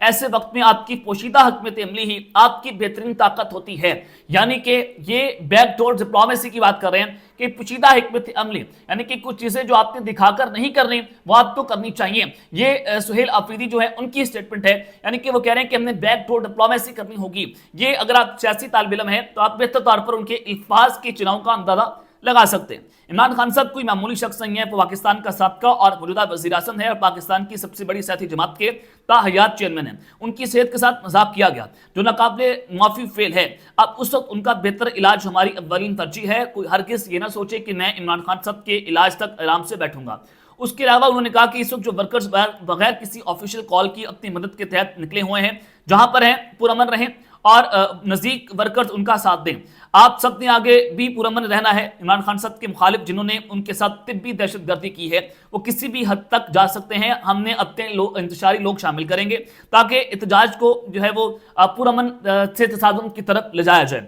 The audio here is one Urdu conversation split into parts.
ایسے وقت میں آپ کی پوشیدہ حکمت عملی ہی آپ کی بہترین طاقت ہوتی ہے. یعنی کہ یہ بیک ڈور ڈپلومیسی کی بات کر رہے ہیں کہ پوشیدہ حکمت عملی یعنی کہ کچھ چیزیں جو آپ نے دکھا کر نہیں کرنی وہ آپ کو کرنی چاہیے. یہ سہیل آفریدی جو ہے ان کی سٹیٹمنٹ ہے, یعنی کہ وہ کہہ رہے ہیں کہ ہم نے بیک ڈور ڈپلومیسی کرنی ہوگی. یہ اگر آپ سیاسی طالب علم ہیں تو آپ بہتر طور پر ان کے الفاظ کے چناؤ کا اندازہ لگا سکتے ہیں. عمران خان صاحب کوئی معمولی شخص نہیں ہے, وہ پاکستان کا سابقہ اور موجودہ وزیر اعظم ہے اور پاکستان کی سب سے بڑی سیاسی جماعت کے تاحیات چیئرمین ہیں. ان کی صحت کے ساتھ مذاق کیا گیا جو ناقابل معافی فعل ہے. اب اس وقت ان کا بہتر علاج ہماری اولین ترجیح ہے. کوئی ہرگز یہ نہ سوچے کہ میں عمران خان صاحب کے علاج تک آرام سے بیٹھوں گا. اس کے علاوہ انہوں نے کہا کہ اس وقت جو ورکرز بغیر کسی آفیشیل کال کی اپنی مدد کے تحت نکلے ہوئے ہیں, جہاں پر ہیں پرامن رہیں اور نزدیک ورکرز ان کا ساتھ دیں. آپ سب نے آگے بھی پرامن رہنا ہے. عمران خان صاحب کے مخالف جنہوں نے ان کے ساتھ طبی دہشت گردی کی ہے وہ کسی بھی حد تک جا سکتے ہیں. ہم نے اپنے انتشاری لوگ شامل کریں گے تاکہ احتجاج کو جو ہے وہ پرامن سے تصادم کی طرف لے جایا جائے.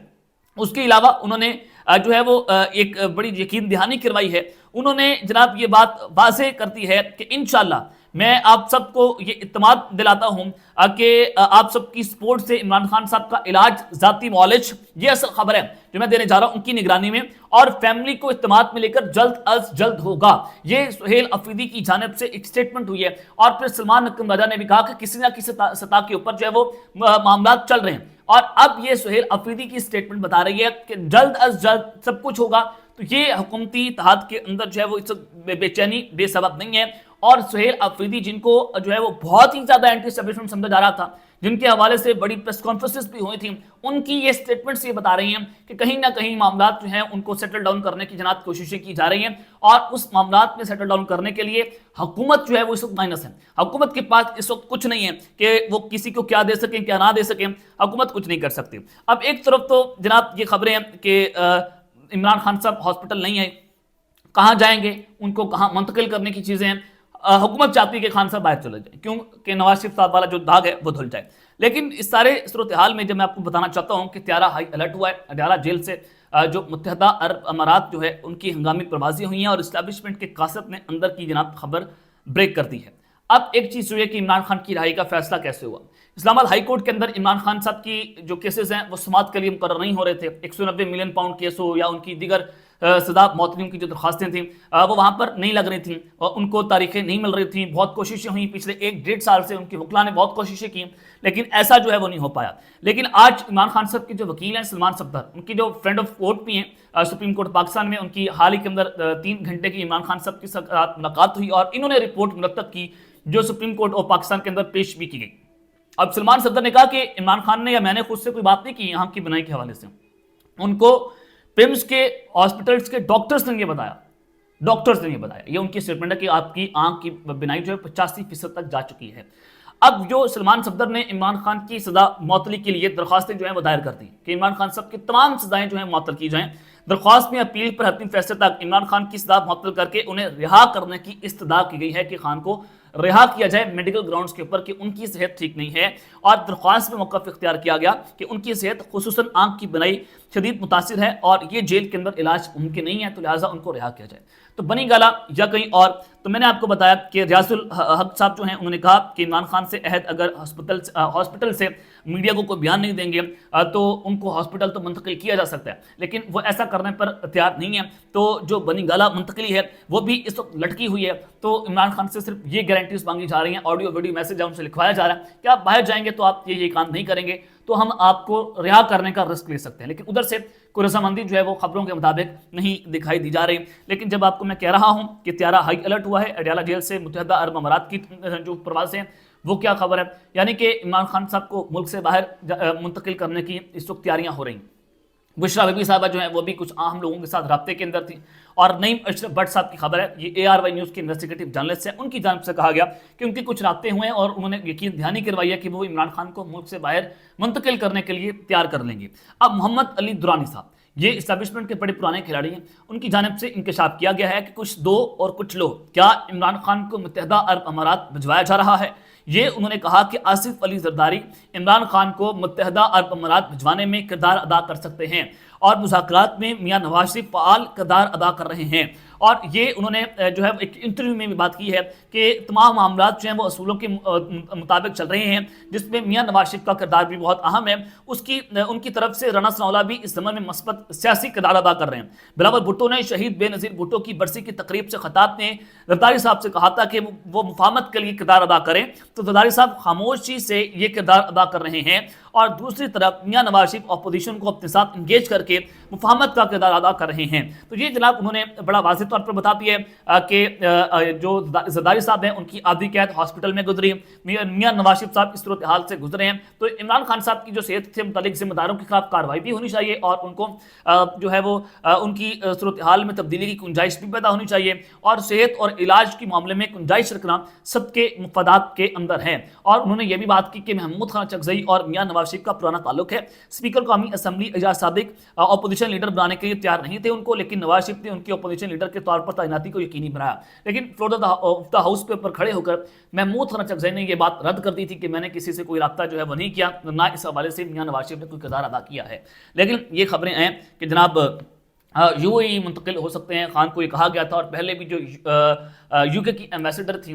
اس کے علاوہ انہوں نے جو ہے وہ ایک بڑی یقین دہانی کروائی ہے. انہوں نے جناب یہ بات واضح کرتی ہے کہ انشاءاللہ میں آپ سب کو یہ اعتماد دلاتا ہوں کہ آپ سب کی سپورٹ سے عمران خان صاحب کا علاج, ذاتی معالج, یہ اصل خبر ہے جو میں دینے جا رہا ہوں ان کی نگرانی میں اور فیملی کو اعتماد میں لے کر جلد از جلد ہوگا. یہ سہیل آفریدی کی جانب سے ایک سٹیٹمنٹ ہوئی ہے. اور پھر سلمان حکم راجہ نے بھی کہا کہ کسی نہ کسی سطح کے اوپر جو ہے وہ معاملات چل رہے ہیں. اور اب یہ سہیل آفریدی کی سٹیٹمنٹ بتا رہی ہے کہ جلد از جلد سب کچھ ہوگا. تو یہ حکومتی اتحاد کے اندر جو ہے وہ بے چینی بے سبب نہیں ہے. اور سہیل آفریدی جن کو جو ہے وہ بہت ہی زیادہ اینٹی اسٹیبلشمنٹ سمجھا جا رہا تھا, جن کے حوالے سے بڑی پریس کانفرنسز بھی ہوئی تھیں, ان کی یہ سٹیٹمنٹس یہ بتا رہی ہیں کہ کہیں نہ کہیں معاملات جو ہیں ان کو سیٹل ڈاؤن کرنے کی جناب کوششیں کی جا رہی ہیں. اور اس معاملات میں سیٹل ڈاؤن کرنے کے لیے حکومت جو ہے وہ اس وقت مائنس ہے. حکومت کے پاس اس وقت کچھ نہیں ہے کہ وہ کسی کو کیا دے سکیں کیا نہ دے سکیں. حکومت کچھ نہیں کر سکتی. اب ایک طرف تو جناب یہ خبریں ہیں کہ عمران خان صاحب ہاسپٹل نہیں ہے, کہاں جائیں گے, ان کو کہاں منتقل کرنے کی چیزیں ہیں. حکومت چاہتی ہے کہ خان صاحب باہر چلے جائیں کیونکہ نواز شریف صاحب والا جو داغ ہے وہ دھل جائے. لیکن اس سارے صورتحال میں جب میں آپ کو بتانا چاہتا ہوں کہ تیارہ ہائی الرٹ ہوا ہے. اڈیالہ جیل سے جو متحدہ عرب امارات جو ہے ان کی ہنگامی پروازیں ہوئی ہیں اور اسٹیبلشمنٹ کے قاصد نے اندر کی جناب خبر بریک کر دی ہے. اب ایک چیز جو ہے کہ عمران خان کی رہائی کا فیصلہ کیسے ہوا. اسلام آباد ہائی کورٹ کے اندر عمران خان صاحب کی جو کیسز ہیں وہ سماعت کے لیے مقرر نہیں ہو رہے تھے. 190 ملین پاؤنڈ کیس ہو یا ان کی دیگر سزا معطلیوں کی جو درخواستیں تھیں وہ وہاں پر نہیں لگ رہی تھیں اور ان کو تاریخیں نہیں مل رہی تھیں. بہت کوششیں ہوئیں, پچھلے 1-1.5 سال سے ان کے وکلاء نے بہت کوششیں کی, لیکن ایسا جو ہے وہ نہیں ہو پایا. لیکن آج عمران خان صاحب کے جو وکیل ہیں سلمان صفدر, ان کی جو فرینڈ آف کورٹ بھی ہیں سپریم کورٹ پاکستان میں, ان کی حال ہی کے اندر 3 گھنٹے کی عمران خان صاحب کے ساتھ ملاقات ہوئی اور انہوں نے رپورٹ مرتب کی جو سپریم کورٹ آف پاکستان کے اندر پیش بھی کی گئی. اب سلمان صفدر نے کہا کہ عمران خان نے یا میں نے خود سے کوئی بات نہیں کی یہاں کی بنائی کے حوالے سے. ان کو پیمز کے ہاسپٹلز کے ڈاکٹرز نے یہ بتایا, یہ ان کی سٹیٹمنٹ ہے کہ آپ کی آنکھ کی بنائی جو ہے 85% تک جا چکی ہے. اب جو سلمان صفدر نے عمران خان کی سزا معطلی کے لیے درخواستیں جو ہیں وہ دائر کر دی کہ عمران خان صاحب کی تمام سزائیں جو ہیں معطل کی جائیں. درخواست میں اپیل پر حتمی فیصلے تک عمران خان کی سزا معطل کر کے انہیں رہا کرنے کی استدعا کی گئی ہے کہ خان کو رہا کیا جائے میڈیکل گراؤنڈز کے اوپر کہ ان کی صحت ٹھیک نہیں ہے. اور درخواست میں موقف اختیار کیا گیا کہ ان کی صحت خصوصاً آنکھ کی بنائی شدید متاثر ہے اور یہ جیل کے اندر علاج ممکن نہیں ہے, تو لہٰذا ان کو رہا کیا جائے. تو بنی گالا یا کہیں اور, تو میں نے آپ کو بتایا کہ ریاض الحق صاحب جو ہیں انہوں نے کہا کہ عمران خان سے عہد اگر ہاسپٹل سے میڈیا کو کوئی بیان نہیں دیں گے تو ان کو ہاسپٹل تو منتقل کیا جا سکتا ہے, لیکن وہ ایسا کرنے پر تیار نہیں ہے. تو جو بنی گالا منتقلی ہے وہ بھی اس وقت لٹکی ہوئی ہے. تو عمران خان سے صرف یہ گارنٹیز مانگی جا رہی ہیں, آڈیو ویڈیو میسج ان سے لکھوایا جا رہا ہے کہ آپ باہر جائیں گے تو آپ یہ کام نہیں کریں گے تو ہم آپ کو رہا کرنے کا رسک لے سکتے ہیں. لیکن ادھر سے کوئی رضامندی جو ہے وہ خبروں کے مطابق نہیں دکھائی دی جا رہی. لیکن جب آپ کو میں کہہ رہا ہوں کہ تیارہ ہائی الرٹ ہوا ہے, اڈیالہ جیل سے متحدہ عرب امارات کی جو پروازیں ہیں وہ کیا خبر ہے, یعنی کہ عمران خان صاحب کو ملک سے باہر منتقل کرنے کی اس وقت تیاریاں ہو رہی ہیں. بشرا بیبی صاحبہ جو ہیں وہ بھی کچھ اہم لوگوں کے ساتھ رابطے کے اندر تھی. اور نعیم اشرف بٹ صاحب کی خبر ہے, یہ ARY نیوز کے انویسٹیگیٹو جرنلسٹ ہیں, ان کی جانب سے کہا گیا کہ ان کے کچھ رابطے ہوئے ہیں اور انہوں نے یقین دہانی کروائی ہے کہ وہ عمران خان کو ملک سے باہر منتقل کرنے کے لیے تیار کر لیں گے. اب محمد علی درانی صاحب یہ اسٹیبلشمنٹ کے بڑے پرانے کھلاڑی ہیں, ان کی جانب سے انکشاف کیا گیا ہے کہ کچھ دو اور کچھ لو, کیا عمران خان کو متحدہ عرب امارات بھجوایا جا رہا ہے یہ انہوں نے کہا کہ آصف علی زرداری عمران خان کو متحدہ عرب امارات بھجوانے میں کردار ادا کر سکتے ہیں اور مذاکرات میں میاں نواز شریف فعال کردار ادا کر رہے ہیں، اور یہ انہوں نے جو ہے ایک انٹرویو میں بھی بات کی ہے کہ تمام معاملات جو ہیں وہ اصولوں کے مطابق چل رہے ہیں، جس میں میاں نواز شریف کا کردار بھی بہت اہم ہے۔ ان کی طرف سے رانا ثناء اللہ بھی اس ضمن میں مثبت سیاسی کردار ادا کر رہے ہیں۔ بلاول بھٹو نے شہید بے نظیر بھٹو کی برسی کی تقریب سے خطاب میں زرداری صاحب سے کہا تھا کہ وہ مفاہمت کے لیے کردار ادا کریں، تو زرداری صاحب خاموشی سے یہ کردار ادا کر رہے ہیں، اور دوسری طرف میاں نواز شریف اپوزیشن کو اپنے ساتھ انگیج کر کے مفاہمت کا کردار ادا کر رہے ہیں۔ تو یہ جناب انہوں نے بڑا واضح طور پر بتا دیا کہ جو زرداری صاحب ہیں ان کی آدھی قید ہاسپٹل میں گزری، میاں نواز شریف صاحب اس صورتحال سے گزرے ہیں، تو عمران خان صاحب کی جو صحت سے متعلق ذمہ داروں کے خلاف کارروائی بھی ہونی چاہیے، اور ان کو جو ہے وہ ان کی صورتحال میں تبدیلی کی گنجائش بھی پیدا ہونی چاہیے، اور صحت اور علاج کے معاملے میں گنجائش رکھنا سب کے مفادات کے اندر ہے۔ اور انہوں نے یہ بھی بات کی کہ محمود خان چکزئی اور میاں نواز شریف کا پرانا تعلق ہے، اسپیکر قومی اسمبلی اعجاز صادق اپوزیشن لیڈر بنانے کے لیے تیار نہیں تھے ان کو، لیکن نواز شریف نے ان کی اپوزیشن لیڈر کے طور پر تعیناتی کو یقینی بنایا، لیکن فلور آف دا ہاؤس پر کھڑے ہو کر محمود خان چکزئی نے یہ بات رد کر دی تھی کہ میں نے کسی سے کوئی رابطہ جو ہے وہ نہیں کیا، نہ اس حوالے سے میاں نواز شریف نے کوئی کردار ادا کیا ہے۔ لیکن یہ خبریں ہیں کہ جناب یو اے ای منتقل ہو سکتے ہیں، خان کو یہ کہا گیا تھا، اور پہلے بھی جو یو کے کی ایمبیسڈر تھی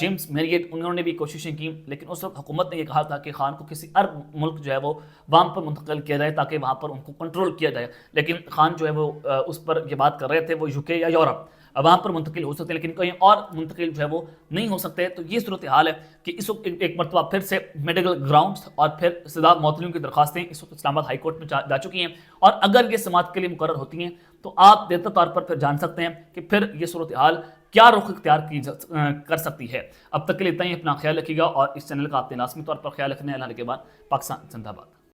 جیمز میریٹ، انہوں نے بھی کوششیں کی، لیکن اس وقت حکومت نے یہ کہا تھا کہ خان کو کسی عرب ملک جو ہے وہ وہاں پر منتقل کیا جائے تاکہ وہاں پر ان کو کنٹرول کیا جائے، لیکن خان جو ہے وہ اس پر یہ بات کر رہے تھے وہ یو کے یا یورپ وہاں پر منتقل ہو سکتے ہیں، لیکن کہیں اور منتقل جو ہے وہ نہیں ہو سکتے۔ تو یہ صورتحال ہے کہ اس وقت ایک مرتبہ پھر سے میڈیکل گراؤنڈز اور پھر سزا معطلیوں کی درخواستیں اس وقت اسلام آباد ہائی کورٹ میں جا چکی ہیں، اور اگر یہ سماعت کے لیے مقرر ہوتی ہیں تو آپ بہتر طور پر پھر جان سکتے ہیں کہ پھر یہ صورتحال کیا رخ اختیار کر سکتی ہے۔ اب تک کے لیے اتنا ہی، اپنا خیال رکھیے گا، اور اس چینل کا آپ نے لازمی طور پر خیال رکھنا ہے۔ اللہ کے بعد پاکستان زندہ باد۔